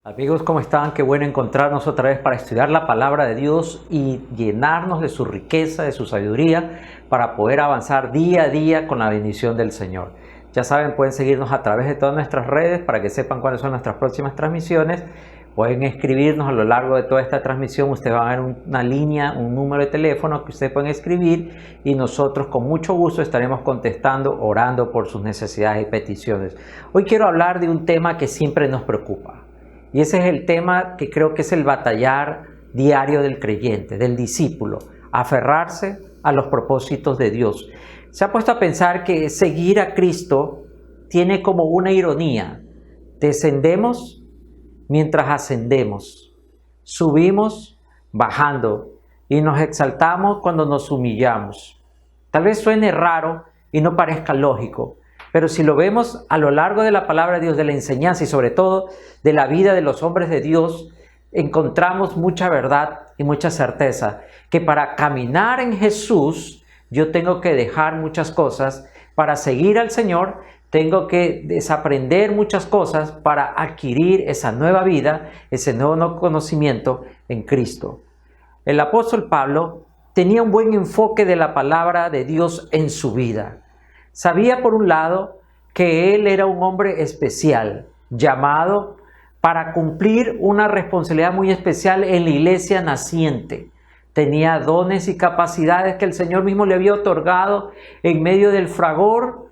Amigos, ¿cómo están? Qué bueno encontrarnos otra vez para estudiar la palabra de Dios y llenarnos de su riqueza, de su sabiduría, para poder avanzar día a día con la bendición del Señor. Ya saben, pueden seguirnos a través de todas nuestras redes para que sepan cuáles son nuestras próximas transmisiones. Pueden escribirnos a lo largo de toda esta transmisión. Ustedes van a ver una línea, un número de teléfono que ustedes pueden escribir y nosotros con mucho gusto estaremos contestando, orando por sus necesidades y peticiones. Hoy quiero hablar de un tema que siempre nos preocupa. Y ese es el tema que creo que es el batallar diario del creyente, del discípulo, aferrarse a los propósitos de Dios. Se ha puesto a pensar que seguir a Cristo tiene como una ironía. Descendemos mientras ascendemos, subimos bajando y nos exaltamos cuando nos humillamos. Tal vez suene raro y no parezca lógico, pero si lo vemos a lo largo de la palabra de Dios, de la enseñanza y sobre todo de la vida de los hombres de Dios, encontramos mucha verdad y mucha certeza que para caminar en Jesús yo tengo que dejar muchas cosas. Para seguir al Señor tengo que desaprender muchas cosas para adquirir esa nueva vida, ese nuevo conocimiento en Cristo. El apóstol Pablo tenía un buen enfoque de la palabra de Dios en su vida. Sabía por un lado que él era un hombre especial, llamado para cumplir una responsabilidad muy especial en la iglesia naciente. Tenía dones y capacidades que el Señor mismo le había otorgado en medio del fragor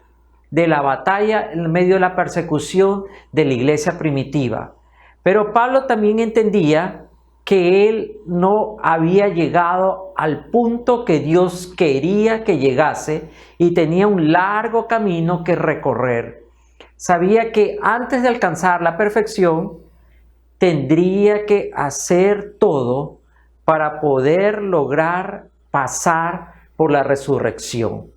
de la batalla, en medio de la persecución de la iglesia primitiva. Pero Pablo también entendía que él no había llegado al punto que Dios quería que llegase y tenía un largo camino que recorrer. Sabía que antes de alcanzar la perfección tendría que hacer todo para poder lograr pasar por la resurrección.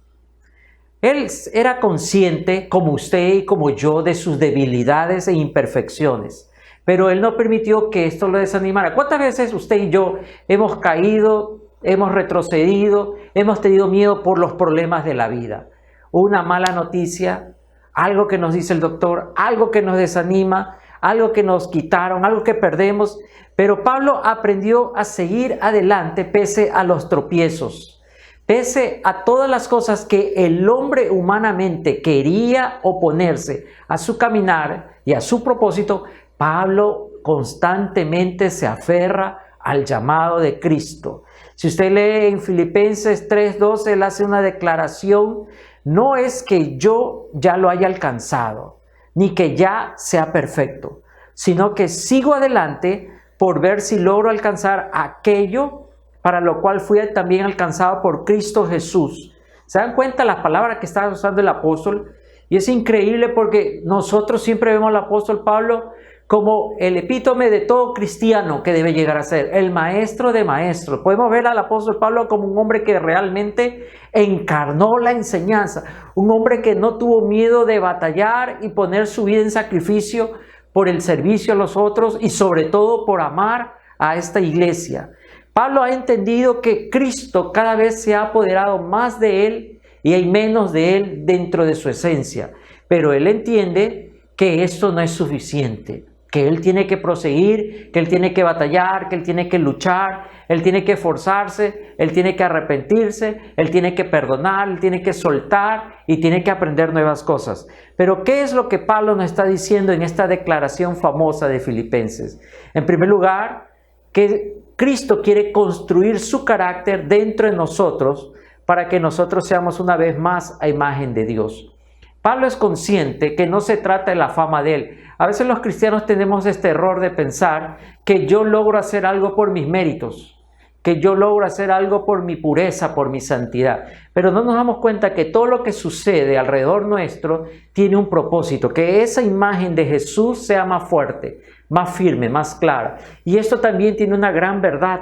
Él era consciente, como usted y como yo, de sus debilidades e imperfecciones. Pero él no permitió que esto lo desanimara. ¿Cuántas veces usted y yo hemos caído, hemos retrocedido, hemos tenido miedo por los problemas de la vida? Una mala noticia, algo que nos dice el doctor, algo que nos desanima, algo que nos quitaron, algo que perdemos. Pero Pablo aprendió a seguir adelante pese a los tropiezos, pese a todas las cosas que el hombre humanamente quería oponerse a su caminar y a su propósito. Pablo constantemente se aferra al llamado de Cristo. Si usted lee en Filipenses 3:12, él hace una declaración: no es que yo ya lo haya alcanzado, ni que ya sea perfecto, sino que sigo adelante por ver si logro alcanzar aquello para lo cual fui también alcanzado por Cristo Jesús. ¿Se dan cuenta las palabras que está usando el apóstol? Y es increíble porque nosotros siempre vemos al apóstol Pablo como el epítome de todo cristiano que debe llegar a ser, el maestro de maestros. Podemos ver al apóstol Pablo como un hombre que realmente encarnó la enseñanza, un hombre que no tuvo miedo de batallar y poner su vida en sacrificio por el servicio a los otros y sobre todo por amar a esta iglesia. Pablo ha entendido que Cristo cada vez se ha apoderado más de él y hay menos de él dentro de su esencia. Pero él entiende que esto no es suficiente, que él tiene que proseguir, que él tiene que batallar, que él tiene que luchar, él tiene que esforzarse, él tiene que arrepentirse, él tiene que perdonar, él tiene que soltar y tiene que aprender nuevas cosas. Pero ¿qué es lo que Pablo nos está diciendo en esta declaración famosa de Filipenses? En primer lugar, que Cristo quiere construir su carácter dentro de nosotros para que nosotros seamos una vez más a imagen de Dios. Pablo es consciente que no se trata de la fama de él. A veces los cristianos tenemos este error de pensar que yo logro hacer algo por mis méritos, que yo logro hacer algo por mi pureza, por mi santidad. Pero no nos damos cuenta que todo lo que sucede alrededor nuestro tiene un propósito, que esa imagen de Jesús sea más fuerte, más firme, más clara. Y esto también tiene una gran verdad,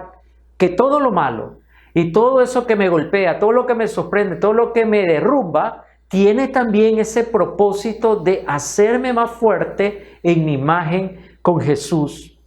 que todo lo malo y todo eso que me golpea, todo lo que me sorprende, todo lo que me derrumba, tiene también ese propósito de hacerme más fuerte en mi imagen con Jesús.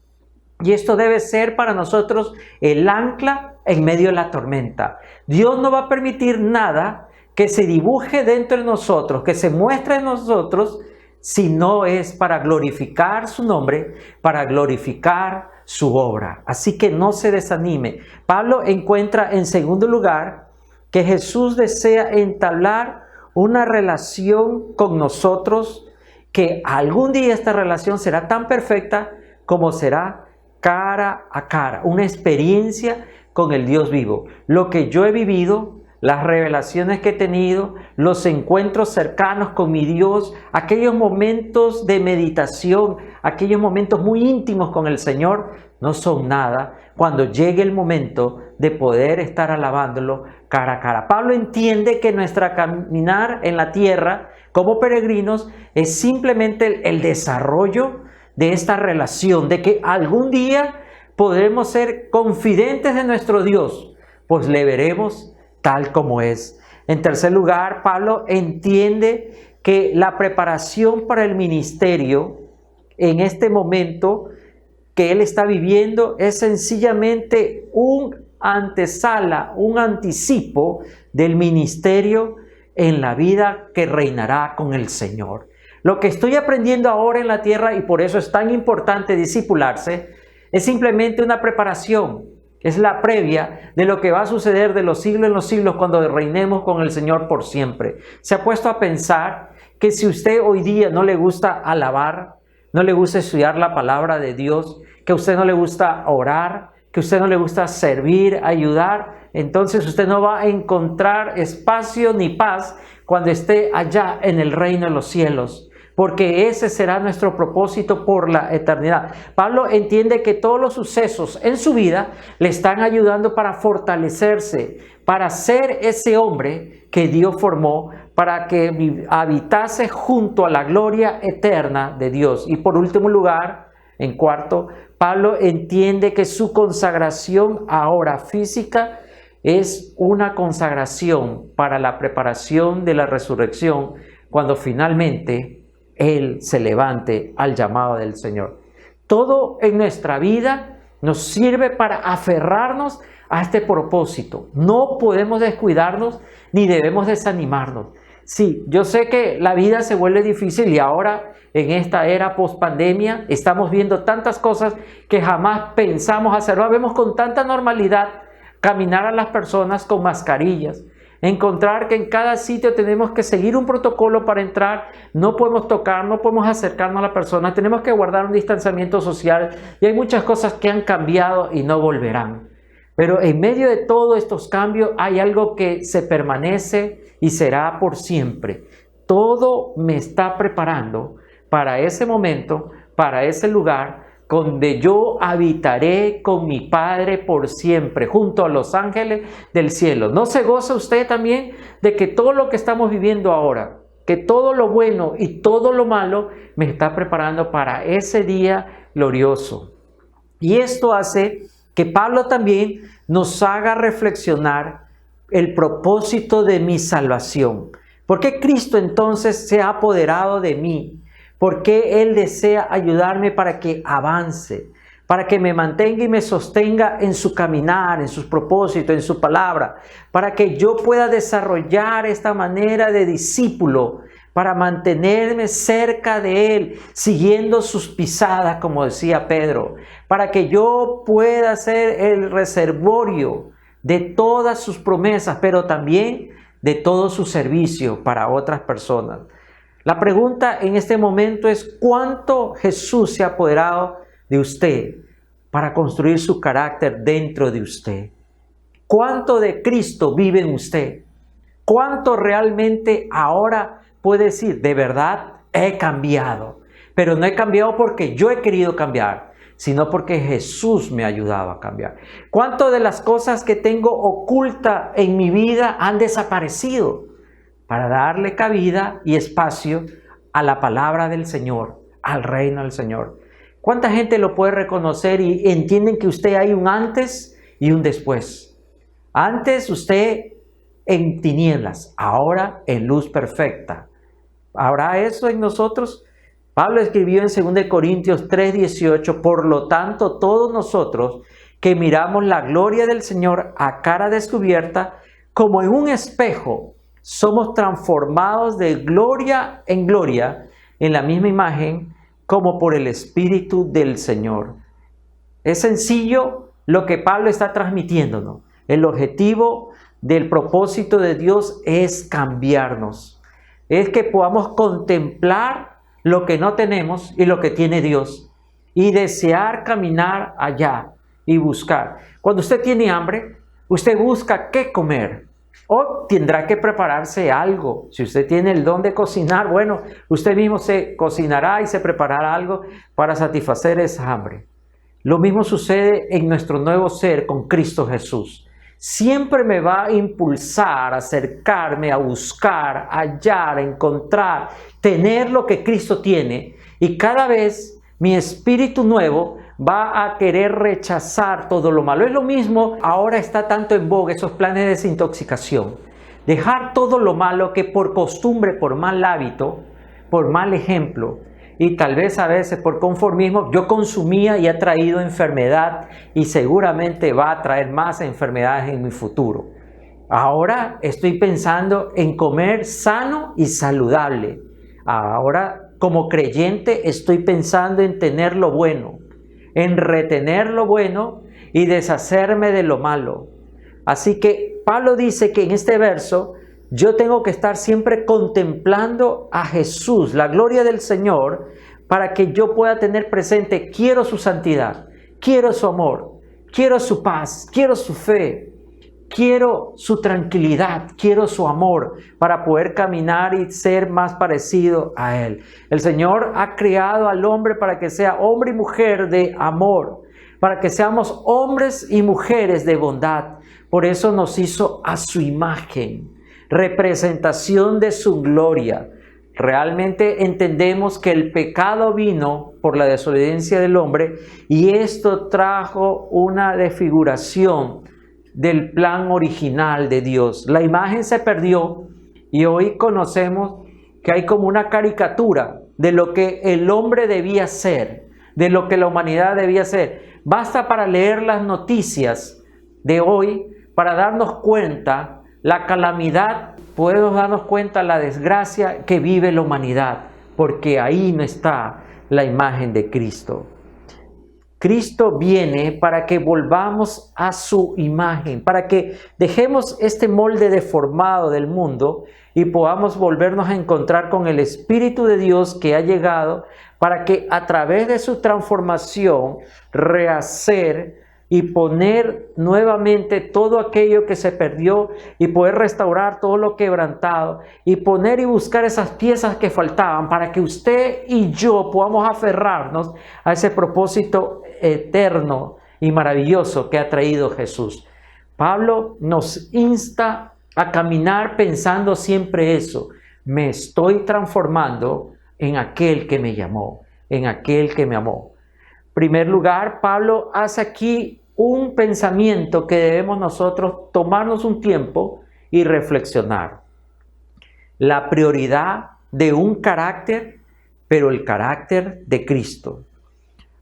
Y esto debe ser para nosotros el ancla en medio de la tormenta. Dios no va a permitir nada que se dibuje dentro de nosotros, que se muestre en nosotros si no es para glorificar su nombre, para glorificar su obra. Así que no se desanime. Pablo encuentra en segundo lugar que Jesús desea entablar una relación con nosotros, que algún día esta relación será tan perfecta como será cara a cara, una experiencia con el Dios vivo. Lo que yo he vivido, las revelaciones que he tenido, los encuentros cercanos con mi Dios, aquellos momentos de meditación, aquellos momentos muy íntimos con el Señor, no son nada cuando llegue el momento de poder estar alabándolo cara a cara. Pablo entiende que nuestra caminar en la tierra como peregrinos es simplemente el desarrollo de esta relación, de que algún día podremos ser confidentes de nuestro Dios, pues le veremos tal como es. En tercer lugar, Pablo entiende que la preparación para el ministerio en este momento que él está viviendo es sencillamente un antesala, un anticipo del ministerio en la vida que reinará con el Señor. Lo que estoy aprendiendo ahora en la tierra, y por eso es tan importante discipularse, es simplemente una preparación. Es la previa de lo que va a suceder de los siglos en los siglos cuando reinemos con el Señor por siempre. ¿Se ha puesto a pensar que si usted hoy día no le gusta alabar, no le gusta estudiar la palabra de Dios, que a usted no le gusta orar, que a usted no le gusta servir, ayudar, entonces usted no va a encontrar espacio ni paz cuando esté allá en el reino de los cielos? Porque ese será nuestro propósito por la eternidad. Pablo entiende que todos los sucesos en su vida le están ayudando para fortalecerse, para ser ese hombre que Dios formó, para que habitase junto a la gloria eterna de Dios. Y por último lugar, en cuarto, Pablo entiende que su consagración ahora física es una consagración para la preparación de la resurrección cuando finalmente Él se levante al llamado del Señor. Todo en nuestra vida nos sirve para aferrarnos a este propósito. No podemos descuidarnos ni debemos desanimarnos. Sí, yo sé que la vida se vuelve difícil y ahora en esta era post-pandemia estamos viendo tantas cosas que jamás pensamos hacer. Lo vemos con tanta normalidad, caminar a las personas con mascarillas, encontrar que en cada sitio tenemos que seguir un protocolo para entrar, no podemos tocar, no podemos acercarnos a la persona, tenemos que guardar un distanciamiento social y hay muchas cosas que han cambiado y no volverán. Pero en medio de todos estos cambios hay algo que se permanece y será por siempre. Todo me está preparando para ese momento, para ese lugar donde yo habitaré con mi Padre por siempre, junto a los ángeles del cielo. ¿No se goza usted también de que todo lo que estamos viviendo ahora, que todo lo bueno y todo lo malo me está preparando para ese día glorioso? Y esto hace que Pablo también nos haga reflexionar el propósito de mi salvación. ¿Por qué Cristo entonces se ha apoderado de mí? ¿Por qué Él desea ayudarme para que avance, para que me mantenga y me sostenga en su caminar, en sus propósitos, en su palabra, para que yo pueda desarrollar esta manera de discípulo, para mantenerme cerca de Él, siguiendo sus pisadas, como decía Pedro, para que yo pueda ser el reservorio de todas sus promesas, pero también de todo su servicio para otras personas. La pregunta en este momento es: ¿cuánto Jesús se ha apoderado de usted para construir su carácter dentro de usted? ¿Cuánto de Cristo vive en usted? ¿Cuánto realmente ahora puede decir, de verdad he cambiado? Pero no he cambiado porque yo he querido cambiar, sino porque Jesús me ha ayudado a cambiar. ¿Cuánto de las cosas que tengo oculta en mi vida han desaparecido para darle cabida y espacio a la palabra del Señor, al reino del Señor? ¿Cuánta gente lo puede reconocer y entienden que usted hay un antes y un después? Antes usted en tinieblas, ahora en luz perfecta. ¿Habrá eso en nosotros? Pablo escribió en 2 Corintios 3:18, por lo tanto, todos nosotros que miramos la gloria del Señor a cara descubierta, como en un espejo, somos transformados de gloria en gloria en la misma imagen como por el Espíritu del Señor. Es sencillo lo que Pablo está transmitiéndonos. El objetivo del propósito de Dios es cambiarnos. Es que podamos contemplar lo que no tenemos y lo que tiene Dios. Y desear caminar allá y buscar. Cuando usted tiene hambre, usted busca qué comer. O tendrá que prepararse algo. Si usted tiene el don de cocinar, bueno, usted mismo se cocinará y se preparará algo para satisfacer esa hambre. Lo mismo sucede en nuestro nuevo ser con Cristo Jesús. Siempre me va a impulsar a acercarme, a buscar, a hallar, a encontrar, tener lo que Cristo tiene. Y cada vez mi espíritu nuevo va a querer rechazar todo lo malo. Es lo mismo, ahora está tanto en boga esos planes de desintoxicación. Dejar todo lo malo que por costumbre, por mal hábito, por mal ejemplo y tal vez a veces por conformismo yo consumía y ha traído enfermedad y seguramente va a traer más enfermedades en mi futuro. Ahora estoy pensando en comer sano y saludable. Ahora como creyente estoy pensando en tener lo bueno, en retener lo bueno y deshacerme de lo malo. Así que Pablo dice que en este verso yo tengo que estar siempre contemplando a Jesús, la gloria del Señor, para que yo pueda tener presente, quiero su santidad, quiero su amor, quiero su paz, quiero su fe, quiero su tranquilidad, quiero su amor, para poder caminar y ser más parecido a Él. El Señor ha creado al hombre para que sea hombre y mujer de amor, para que seamos hombres y mujeres de bondad. Por eso nos hizo a su imagen, representación de su gloria. Realmente entendemos que el pecado vino por la desobediencia del hombre y esto trajo una desfiguración del plan original de Dios. La imagen se perdió y hoy conocemos que hay como una caricatura de lo que el hombre debía ser, de lo que la humanidad debía ser. Basta para leer las noticias de hoy para darnos cuenta la calamidad, podemos darnos cuenta la desgracia que vive la humanidad, porque ahí no está la imagen de Cristo. Cristo viene para que volvamos a su imagen, para que dejemos este molde deformado del mundo y podamos volvernos a encontrar con el Espíritu de Dios que ha llegado para que a través de su transformación rehacer y poner nuevamente todo aquello que se perdió y poder restaurar todo lo quebrantado y poner y buscar esas piezas que faltaban para que usted y yo podamos aferrarnos a ese propósito eterno y maravilloso que ha traído Jesús. Pablo nos insta a caminar pensando siempre eso: me estoy transformando en aquel que me llamó, en aquel que me amó. En primer lugar, Pablo hace aquí un pensamiento que debemos nosotros tomarnos un tiempo y reflexionar. La prioridad de un carácter, pero el carácter de Cristo.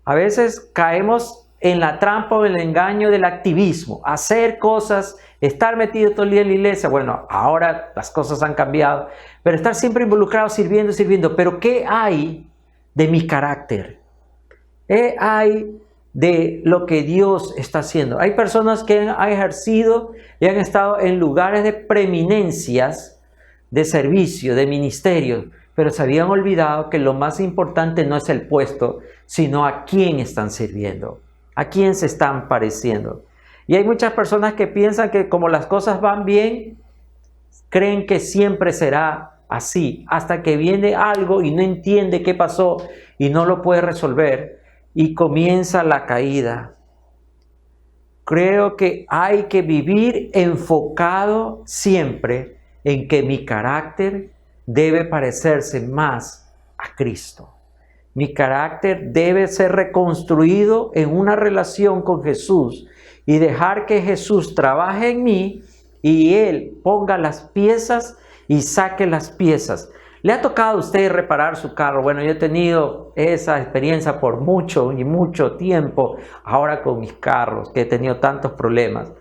A veces caemos en la trampa o en el engaño del activismo, hacer cosas, estar metido todo el día en la iglesia. Bueno, ahora las cosas han cambiado, pero estar siempre involucrado, sirviendo. Pero ¿qué hay de mi carácter? ¿Qué hay de lo que Dios está haciendo? Hay personas que han ejercido y han estado en lugares de preeminencias, de servicio, de ministerio, pero se habían olvidado que lo más importante no es el puesto, sino a quién están sirviendo, a quién se están pareciendo. Y hay muchas personas que piensan que como las cosas van bien, creen que siempre será así, hasta que viene algo y no entiende qué pasó y no lo puede resolver y comienza la caída. Creo que hay que vivir enfocado siempre en que mi carácter debe parecerse más a Cristo. Mi carácter debe ser reconstruido en una relación con Jesús y dejar que Jesús trabaje en mí y Él ponga las piezas y saque las piezas. ¿Le ha tocado a usted reparar su carro? Bueno, yo he tenido esa experiencia por mucho y mucho tiempo ahora con mis carros, que he tenido tantos problemas.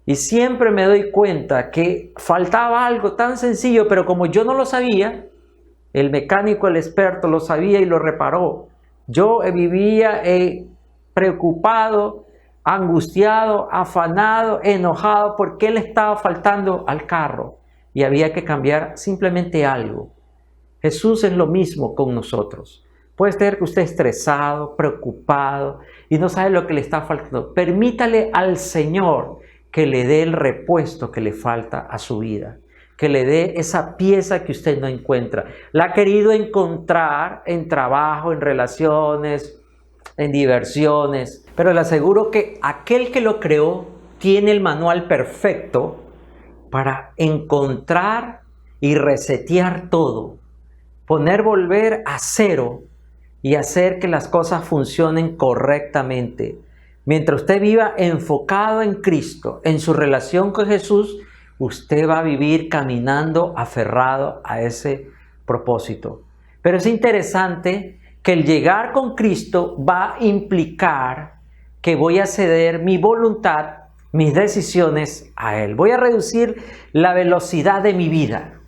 Y siempre me doy cuenta que faltaba algo tan sencillo, pero como yo no lo sabía, El mecánico, el experto, lo sabía y lo reparó. Yo vivía preocupado, angustiado, afanado, enojado porque le estaba faltando al carro y había que cambiar simplemente algo. Jesús es lo mismo con nosotros. Puede ser que usted esté estresado, preocupado y no sabe lo que le está faltando. Permítale al Señor que le dé el repuesto que le falta a su vida, que le dé esa pieza que usted no encuentra. La ha querido encontrar en trabajo, en relaciones, en diversiones, pero le aseguro que aquel que lo creó tiene el manual perfecto para encontrar y resetear todo, volver a cero y hacer que las cosas funcionen correctamente. Mientras usted viva enfocado en Cristo, en su relación con Jesús, usted va a vivir caminando aferrado a ese propósito. Pero es interesante que el llegar con Cristo va a implicar que voy a ceder mi voluntad, mis decisiones a Él. Voy a reducir la velocidad de mi vida.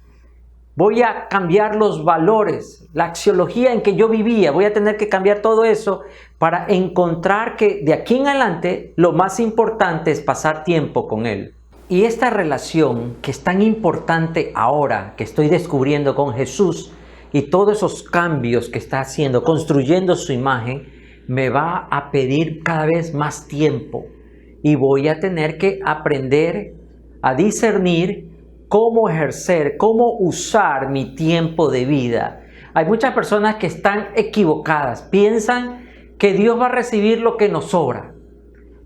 Voy a cambiar los valores, la axiología en que yo vivía. Voy a tener que cambiar todo eso para encontrar que de aquí en adelante lo más importante es pasar tiempo con Él. Y esta relación que es tan importante ahora que estoy descubriendo con Jesús y todos esos cambios que está haciendo, construyendo su imagen, me va a pedir cada vez más tiempo. Y voy a tener que aprender a discernir cómo ejercer, cómo usar mi tiempo de vida. Hay muchas personas que están equivocadas. Piensan que Dios va a recibir lo que nos sobra.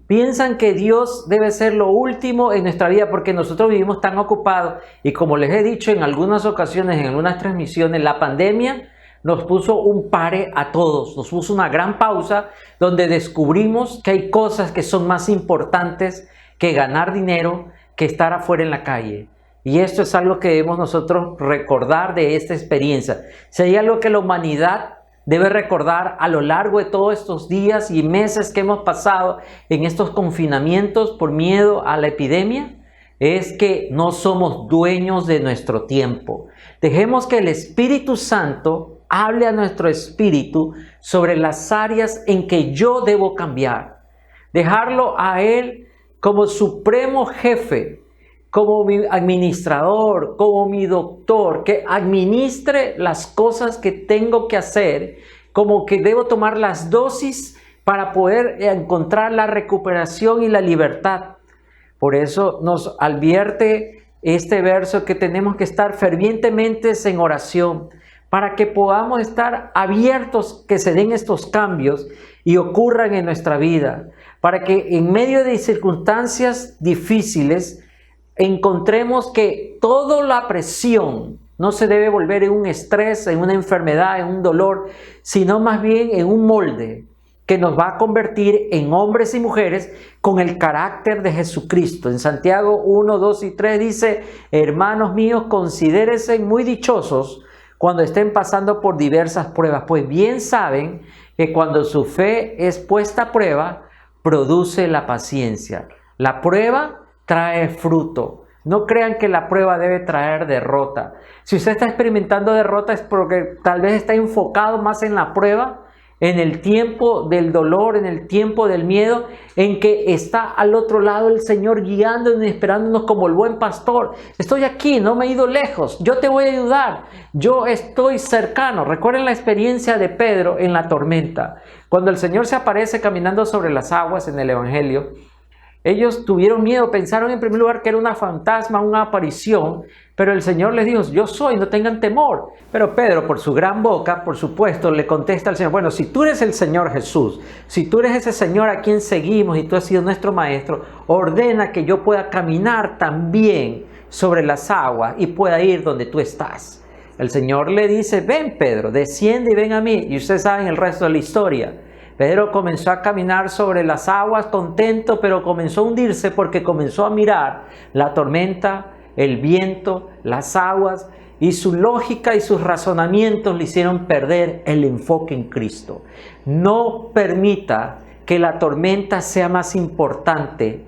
Piensan que Dios debe ser lo último en nuestra vida porque nosotros vivimos tan ocupados. Y como les he dicho en algunas ocasiones, en algunas transmisiones, la pandemia nos puso un pare a todos. Nos puso una gran pausa donde descubrimos que hay cosas que son más importantes que ganar dinero, que estar afuera en la calle. Y esto es algo que debemos nosotros recordar de esta experiencia. Si hay algo que la humanidad debe recordar a lo largo de todos estos días y meses que hemos pasado en estos confinamientos por miedo a la epidemia, es que no somos dueños de nuestro tiempo. Dejemos que el Espíritu Santo hable a nuestro espíritu sobre las áreas en que yo debo cambiar. Dejarlo a Él como supremo jefe, como mi administrador, como mi doctor, que administre las cosas que tengo que hacer, como que debo tomar las dosis para poder encontrar la recuperación y la libertad. Por eso nos advierte este verso que tenemos que estar fervientemente en oración, para que podamos estar abiertos que se den estos cambios y ocurran en nuestra vida, para que en medio de circunstancias difíciles encontremos que toda la presión no se debe volver en un estrés, en una enfermedad, en un dolor, sino más bien en un molde que nos va a convertir en hombres y mujeres con el carácter de Jesucristo. En Santiago 1, 2 y 3 dice: hermanos míos, considérense muy dichosos cuando estén pasando por diversas pruebas, pues bien saben que cuando su fe es puesta a prueba, produce la paciencia. La prueba trae fruto. No crean que la prueba debe traer derrota. Si usted está experimentando derrota es porque tal vez está enfocado más en la prueba, en el tiempo del dolor, en el tiempo del miedo, en que está al otro lado el Señor guiándonos y esperándonos como el buen pastor. Estoy aquí, no me he ido lejos, yo te voy a ayudar, yo estoy cercano. Recuerden la experiencia de Pedro en la tormenta. Cuando el Señor se aparece caminando sobre las aguas en el Evangelio, ellos tuvieron miedo, pensaron en primer lugar que era una fantasma, una aparición, pero el Señor les dijo: yo soy, no tengan temor. Pero Pedro, por su gran boca, por supuesto, le contesta al Señor: bueno, si tú eres el Señor Jesús, si tú eres ese Señor a quien seguimos y tú has sido nuestro maestro, ordena que yo pueda caminar también sobre las aguas y pueda ir donde tú estás. El Señor le dice: ven, Pedro, desciende y ven a mí. Y ustedes saben el resto de la historia. Pedro comenzó a caminar sobre las aguas contento, pero comenzó a hundirse porque comenzó a mirar la tormenta, el viento, las aguas, y su lógica y sus razonamientos le hicieron perder el enfoque en Cristo. No permita que la tormenta sea más importante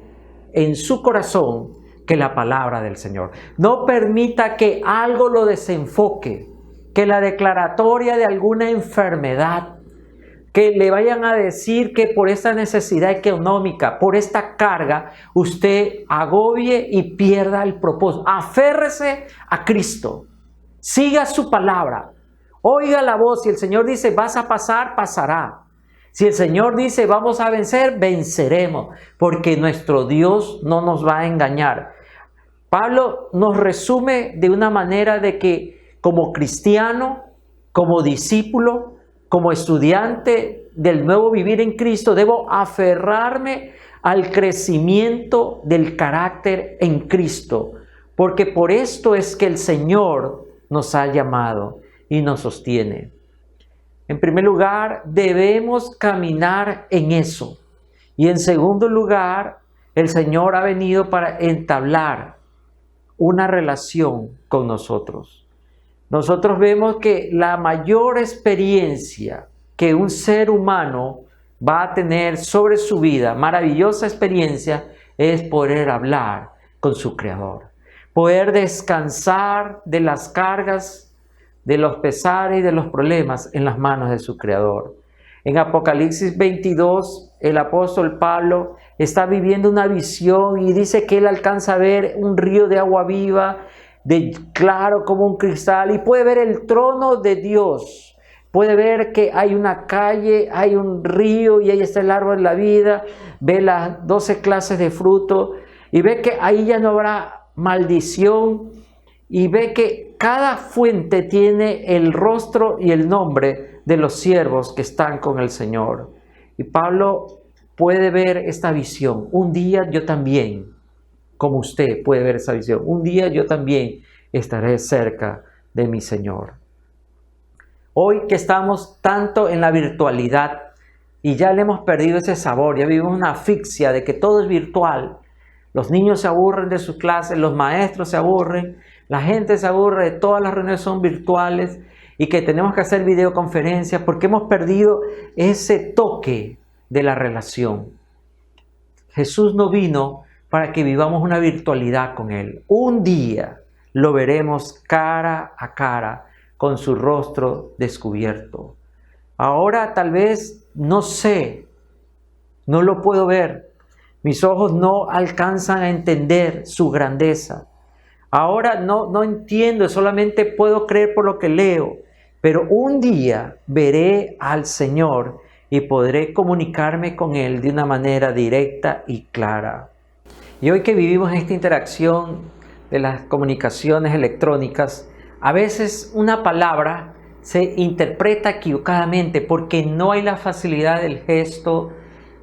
en su corazón que la palabra del Señor. No permita que algo lo desenfoque, que la declaratoria de alguna enfermedad, que le vayan a decir que por esta necesidad económica, por esta carga, usted agobie y pierda el propósito. Aférrese a Cristo, siga su palabra, oiga la voz. Si el Señor dice vas a pasar, pasará. Si el Señor dice vamos a vencer, venceremos, porque nuestro Dios no nos va a engañar. Pablo nos resume de una manera de que como cristiano, como discípulo, como estudiante del nuevo vivir en Cristo, debo aferrarme al crecimiento del carácter en Cristo, porque por esto es que el Señor nos ha llamado y nos sostiene. En primer lugar, debemos caminar en eso. Y en segundo lugar, el Señor ha venido para entablar una relación con nosotros. Nosotros vemos que la mayor experiencia que un ser humano va a tener sobre su vida, maravillosa experiencia, es poder hablar con su Creador. Poder descansar de las cargas, de los pesares y de los problemas en las manos de su Creador. En Apocalipsis 22, el apóstol Pablo está viviendo una visión y dice que él alcanza a ver un río de agua viva, de claro como un cristal, y puede ver el trono de Dios. Puede ver que hay una calle, hay un río y ahí está el árbol de la vida. Ve las 12 clases de fruto y ve que ahí ya no habrá maldición. Y ve que cada fuente tiene el rostro y el nombre de los siervos que están con el Señor. Y Pablo puede ver esta visión. Un día yo también, como usted puede ver esa visión, un día yo también estaré cerca de mi Señor. Hoy que estamos tanto en la virtualidad y ya le hemos perdido ese sabor, ya vivimos una asfixia de que todo es virtual. Los niños se aburren de sus clases, los maestros se aburren, la gente se aburre de todas las reuniones son virtuales y que tenemos que hacer videoconferencias porque hemos perdido ese toque de la relación. Jesús no vino para que vivamos una virtualidad con Él. Un día lo veremos cara a cara con su rostro descubierto. Ahora tal vez no sé, no lo puedo ver. Mis ojos no alcanzan a entender su grandeza. Ahora no entiendo, solamente puedo creer por lo que leo. Pero un día veré al Señor y podré comunicarme con Él de una manera directa y clara. Y hoy que vivimos esta interacción de las comunicaciones electrónicas, a veces una palabra se interpreta equivocadamente porque no hay la facilidad del gesto,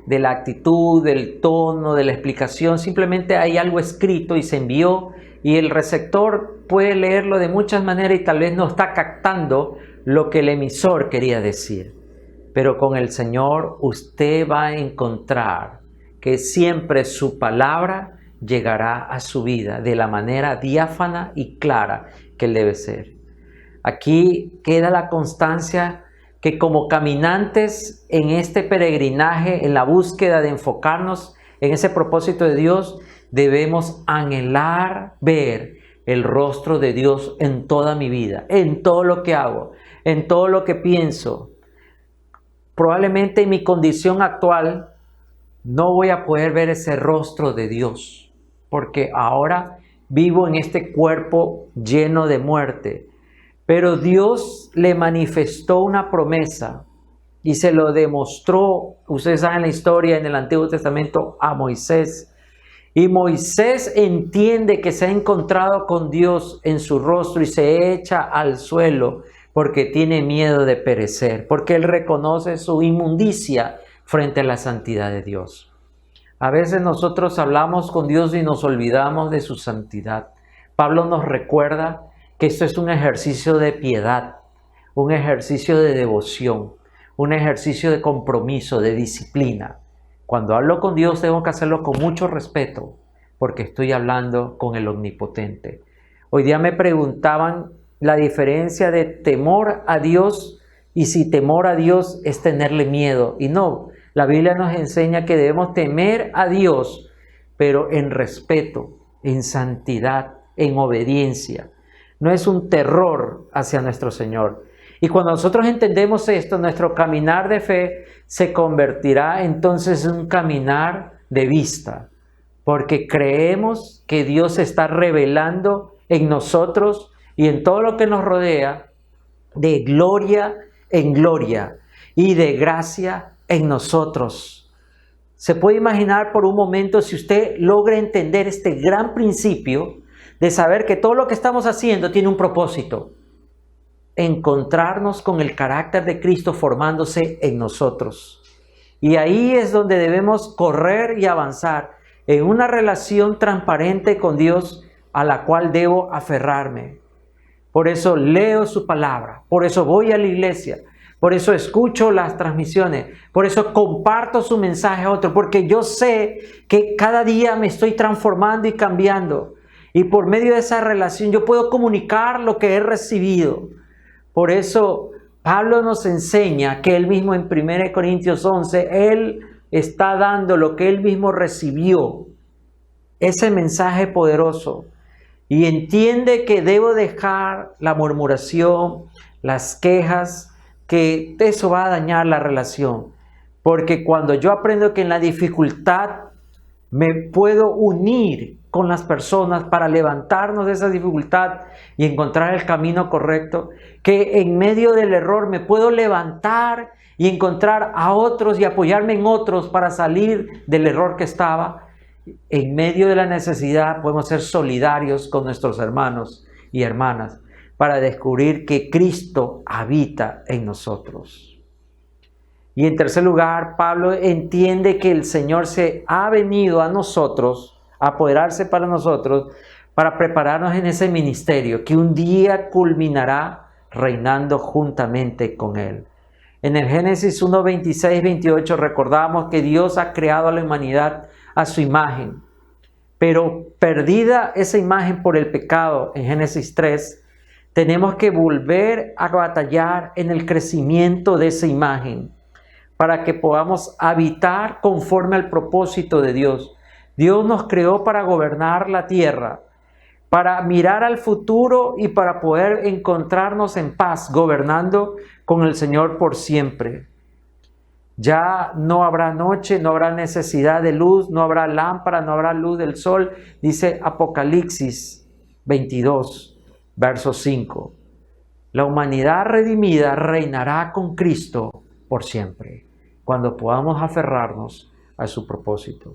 de la actitud, del tono, de la explicación. Simplemente hay algo escrito y se envió y el receptor puede leerlo de muchas maneras y tal vez no está captando lo que el emisor quería decir. Pero con el Señor usted va a encontrar que siempre su palabra llegará a su vida de la manera diáfana y clara que debe ser. Aquí queda la constancia que como caminantes en este peregrinaje, en la búsqueda de enfocarnos en ese propósito de Dios, debemos anhelar ver el rostro de Dios en toda mi vida, en todo lo que hago, en todo lo que pienso. Probablemente en mi condición actual no voy a poder ver ese rostro de Dios, porque ahora vivo en este cuerpo lleno de muerte. Pero Dios le manifestó una promesa y se lo demostró, ustedes saben la historia en el Antiguo Testamento, a Moisés. Y Moisés entiende que se ha encontrado con Dios en su rostro y se echa al suelo porque tiene miedo de perecer, porque él reconoce su inmundicia frente a la santidad de Dios. A veces nosotros hablamos con Dios y nos olvidamos de su santidad. Pablo nos recuerda que esto es un ejercicio de piedad, un ejercicio de devoción, un ejercicio de compromiso, de disciplina. Cuando hablo con Dios tengo que hacerlo con mucho respeto, porque estoy hablando con el Omnipotente. Hoy día me preguntaban la diferencia de temor a Dios y si temor a Dios es tenerle miedo. Y no, la Biblia nos enseña que debemos temer a Dios, pero en respeto, en santidad, en obediencia. no es un terror hacia nuestro Señor. Y cuando nosotros entendemos esto, nuestro caminar de fe se convertirá entonces en un caminar de vista, porque creemos que Dios se está revelando en nosotros y en todo lo que nos rodea, de gloria en gloria y de gracia en nosotros. Se puede imaginar por un momento, si usted logra entender este gran principio de saber que todo lo que estamos haciendo tiene un propósito: encontrarnos con el carácter de Cristo formándose en nosotros. Y ahí es donde debemos correr y avanzar en una relación transparente con Dios a la cual debo aferrarme. Por eso leo su palabra, por eso voy a la iglesia, por eso escucho las transmisiones, por eso comparto su mensaje a otro, porque yo sé que cada día me estoy transformando y cambiando. Y por medio de esa relación yo puedo comunicar lo que he recibido. Por eso Pablo nos enseña que él mismo en 1 Corintios 11, él está dando lo que él mismo recibió, ese mensaje poderoso. Y entiende que debo dejar la murmuración, las quejas, que eso va a dañar la relación. Porque cuando yo aprendo que en la dificultad me puedo unir con las personas para levantarnos de esa dificultad y encontrar el camino correcto, que en medio del error me puedo levantar y encontrar a otros y apoyarme en otros para salir del error que estaba. En medio de la necesidad podemos ser solidarios con nuestros hermanos y hermanas para descubrir que Cristo habita en nosotros. Y en tercer lugar, Pablo entiende que el Señor se ha venido a nosotros, a apoderarse para nosotros, para prepararnos en ese ministerio que un día culminará reinando juntamente con Él. En el Génesis 1, 26, 28 recordamos que Dios ha creado a la humanidad a su imagen, pero perdida esa imagen por el pecado en Génesis 3, tenemos que volver a batallar en el crecimiento de esa imagen para que podamos habitar conforme al propósito de Dios. Dios nos creó para gobernar la tierra, para mirar al futuro y para poder encontrarnos en paz, gobernando con el Señor por siempre. Ya no habrá noche, no habrá necesidad de luz, no habrá lámpara, no habrá luz del sol, dice Apocalipsis 22, verso 5. La humanidad redimida reinará con Cristo por siempre, cuando podamos aferrarnos a su propósito.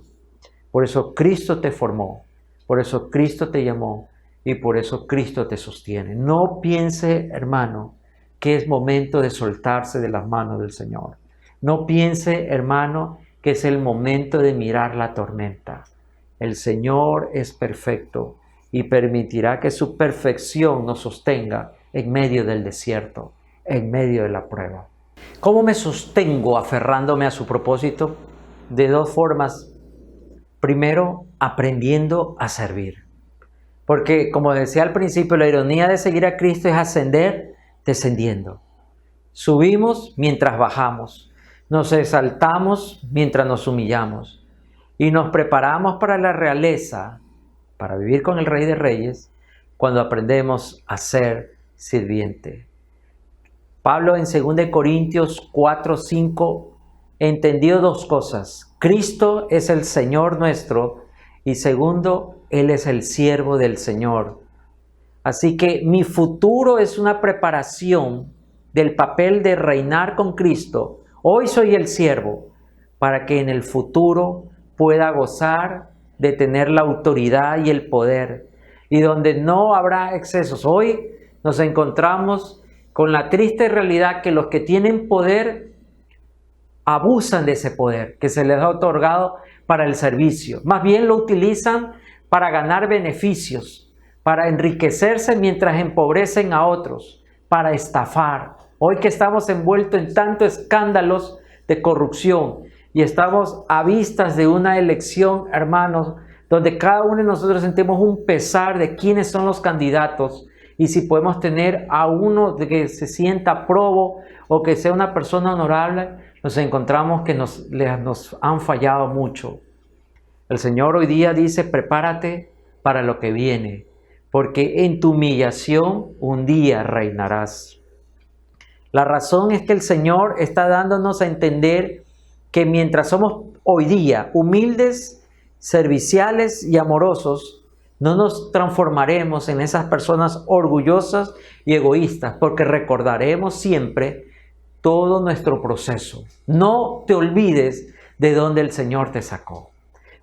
Por eso Cristo te formó, por eso Cristo te llamó y por eso Cristo te sostiene. No piense, hermano, que es momento de soltarse de las manos del Señor. No piense, hermano, que es el momento de mirar la tormenta. El Señor es perfecto y permitirá que su perfección nos sostenga en medio del desierto, en medio de la prueba. ¿Cómo me sostengo aferrándome a su propósito? De dos formas. Primero, aprendiendo a servir. Porque, como decía al principio, la ironía de seguir a Cristo es ascender descendiendo. Subimos mientras bajamos. Nos exaltamos mientras nos humillamos. Y nos preparamos para la realeza, para vivir con el Rey de Reyes, cuando aprendemos a ser sirviente. Pablo en 2 Corintios 4, 5 entendió dos cosas. Cristo es el Señor nuestro y segundo, Él es el siervo del Señor. Así que mi futuro es una preparación del papel de reinar con Cristo. Hoy soy el siervo para que en el futuro pueda gozar de tener la autoridad y el poder y donde no habrá excesos. Hoy nos encontramos con la triste realidad que los que tienen poder abusan de ese poder que se les ha otorgado para el servicio. Más bien lo utilizan para ganar beneficios, para enriquecerse mientras empobrecen a otros, para estafar. Hoy que estamos envueltos en tantos escándalos de corrupción y estamos a vistas de una elección, hermanos, donde cada uno de nosotros sentimos un pesar de quiénes son los candidatos y si podemos tener a uno de que se sienta probo o que sea una persona honorable, nos encontramos que nos han fallado mucho. El Señor hoy día dice, prepárate para lo que viene, porque en tu humillación un día reinarás. La razón es que el Señor está dándonos a entender que mientras somos hoy día humildes, serviciales y amorosos, no nos transformaremos en esas personas orgullosas y egoístas, porque recordaremos siempre todo nuestro proceso. No te olvides de dónde el Señor te sacó.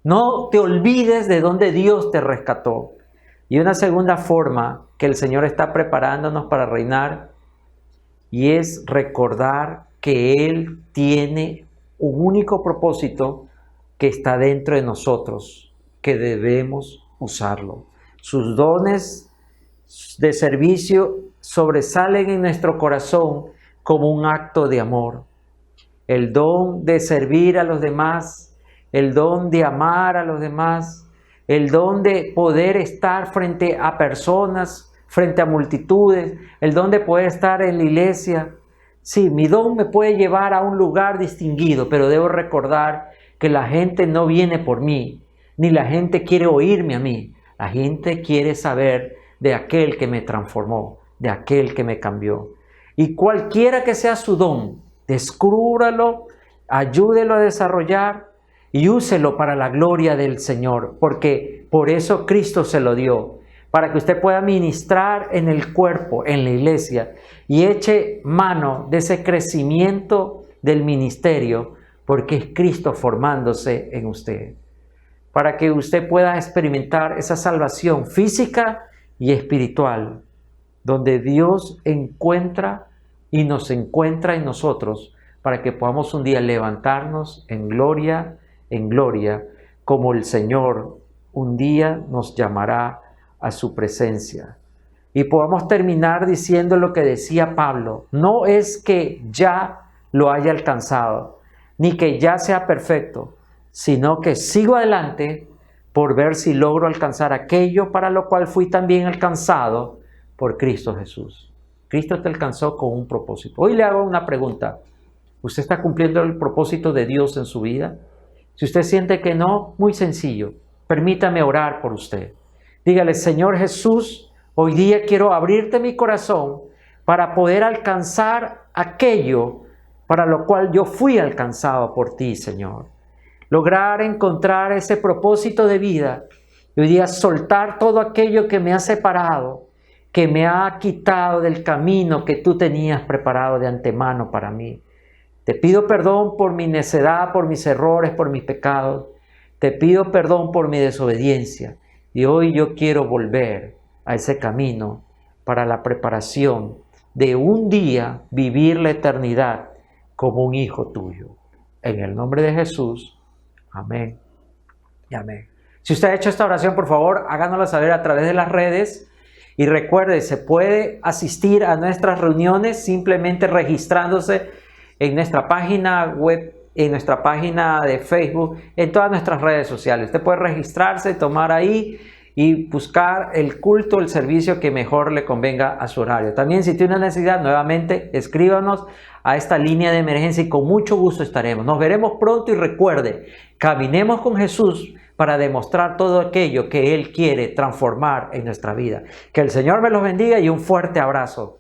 No te olvides de dónde Dios te rescató. Y una segunda forma que el Señor está preparándonos para reinar, y es recordar que Él tiene un único propósito que está dentro de nosotros, que debemos usarlo. Sus dones de servicio sobresalen en nuestro corazón como un acto de amor. El don de servir a los demás, el don de amar a los demás, el don de poder estar frente a personas, frente a multitudes, el don de poder estar en la iglesia. Sí, mi don me puede llevar a un lugar distinguido, pero debo recordar que la gente no viene por mí, ni la gente quiere oírme a mí. La gente quiere saber de aquel que me transformó, de aquel que me cambió. Y cualquiera que sea su don, descúbralo, ayúdelo a desarrollar y úselo para la gloria del Señor, porque por eso Cristo se lo dio, para que usted pueda ministrar en el cuerpo, en la iglesia, y eche mano de ese crecimiento del ministerio, porque es Cristo formándose en usted, para que usted pueda experimentar esa salvación física y espiritual, donde Dios encuentra y nos encuentra en nosotros, para que podamos un día levantarnos en gloria, como el Señor un día nos llamará a su presencia. Y podamos terminar diciendo lo que decía Pablo: no es que ya lo haya alcanzado, ni que ya sea perfecto, sino que sigo adelante por ver si logro alcanzar aquello para lo cual fui también alcanzado por Cristo Jesús. Cristo te alcanzó con un propósito. Hoy le hago una pregunta: ¿usted está cumpliendo el propósito de Dios en su vida? Si usted siente que no, muy sencillo, permítame orar por usted. Dígale: Señor Jesús, hoy día quiero abrirte mi corazón para poder alcanzar aquello para lo cual yo fui alcanzado por ti, Señor. Lograr encontrar ese propósito de vida y hoy día soltar todo aquello que me ha separado, que me ha quitado del camino que tú tenías preparado de antemano para mí. Te pido perdón por mi necedad, por mis errores, por mis pecados. Te pido perdón por mi desobediencia. Y hoy yo quiero volver a ese camino para la preparación de un día vivir la eternidad como un hijo tuyo. En el nombre de Jesús. Amén y amén. Si usted ha hecho esta oración, por favor, háganoslo saber a través de las redes. Y recuerde, se puede asistir a nuestras reuniones simplemente registrándose en nuestra página web, en nuestra página de Facebook, en todas nuestras redes sociales. Usted puede registrarse, tomar ahí y buscar el culto, el servicio que mejor le convenga a su horario. También, si tiene una necesidad, nuevamente escríbanos a esta línea de emergencia y con mucho gusto estaremos. Nos veremos pronto y recuerde, caminemos con Jesús para demostrar todo aquello que Él quiere transformar en nuestra vida. Que el Señor me los bendiga y un fuerte abrazo.